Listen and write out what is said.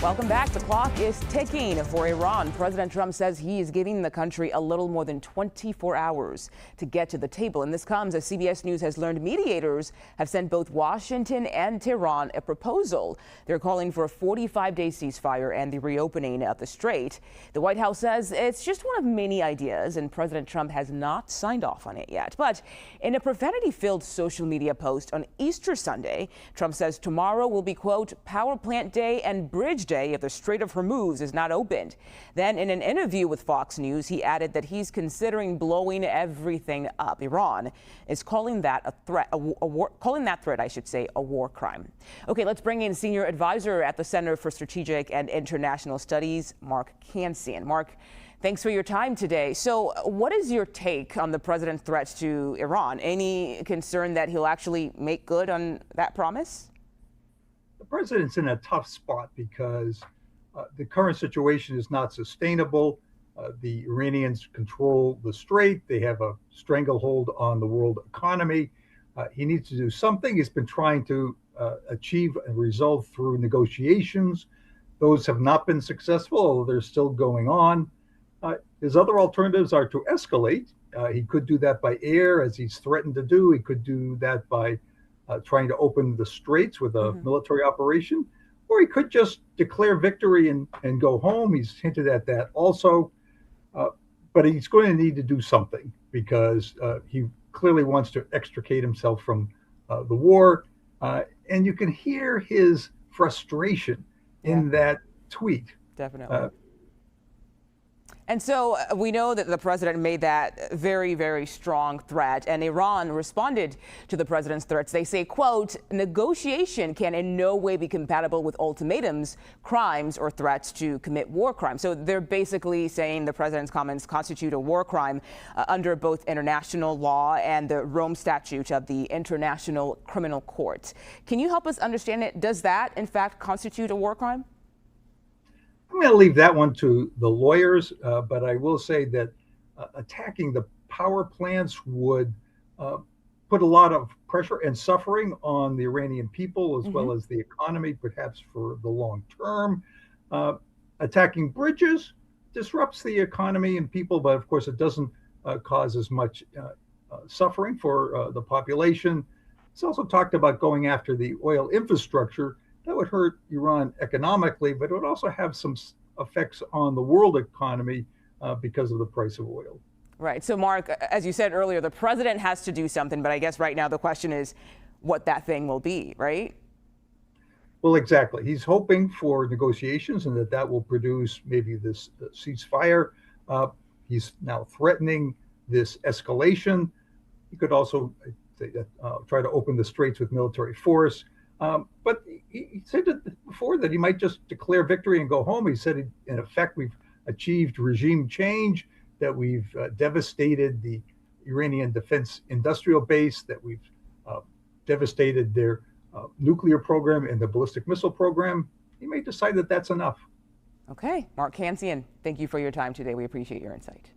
Welcome back. The clock is ticking for Iran. President Trump says he is giving the country a little more than 24 hours to get to the table. And this comes as CBS News has learned mediators have sent both Washington and Tehran a proposal. They're calling for a 45-day ceasefire and the reopening of the Strait. The White House says it's just one of many ideas, and President Trump has not signed off on it yet. But in a profanity-filled social media post on Easter Sunday, Trump says tomorrow will be, quote, power plant day and bridge day if the Strait of Hormuz is not opened. Then in an interview with Fox News, he added that he's considering blowing everything up. Iran is calling that a threat, calling that threat, I should say, a war crime. Okay, let's bring in senior advisor at the Center for Strategic and International Studies, Mark Cancian. Mark, thanks for your time today. So what is your take on the president's threats to Iran? Any concern that he'll actually make good on that promise? The president's in a tough spot because the current situation is not sustainable. The Iranians control the strait. They have a stranglehold on the world economy. He needs to do something. He's been trying to achieve a result through negotiations. Those have not been successful, although they're still going on. His other alternatives are to escalate. He could do that by air, as he's threatened to do. He could do that by trying to open the straits with a military operation, or he could just declare victory and go home. He's hinted at that also, but he's going to need to do something because he clearly wants to extricate himself from the war. And you can hear his frustration in that tweet. Definitely. And so we know that the president made that very, very strong threat, and Iran responded to the president's threats. They say, quote, negotiation can in no way be compatible with ultimatums, crimes, or threats to commit war crimes. So they're basically saying the president's comments constitute a war crime under both international law and the Rome Statute of the International Criminal Court. Can you help us understand it? Does that, in fact, constitute a war crime? I'm going to leave that one to the lawyers, but I will say that attacking the power plants would put a lot of pressure and suffering on the Iranian people as well as the economy, perhaps for the long term. Attacking bridges disrupts the economy and people, but of course it doesn't cause as much suffering for the population. It's also talked about going after the oil infrastructure. That would hurt Iran economically, but it would also have some effects on the world economy because of the price of oil. Right. So, Mark, as you said earlier, the president has to do something, but I guess right now the question is what that thing will be, right? Well, exactly. He's hoping for negotiations and that will produce maybe this ceasefire. He's now threatening this escalation. He could also try to open the straits with military force. But he said before that he might just declare victory and go home. He said, in effect, we've achieved regime change, that we've devastated the Iranian defense industrial base, that we've devastated their nuclear program and the ballistic missile program. He may decide that that's enough. Okay. Mark Cancian, thank you for your time today. We appreciate your insight.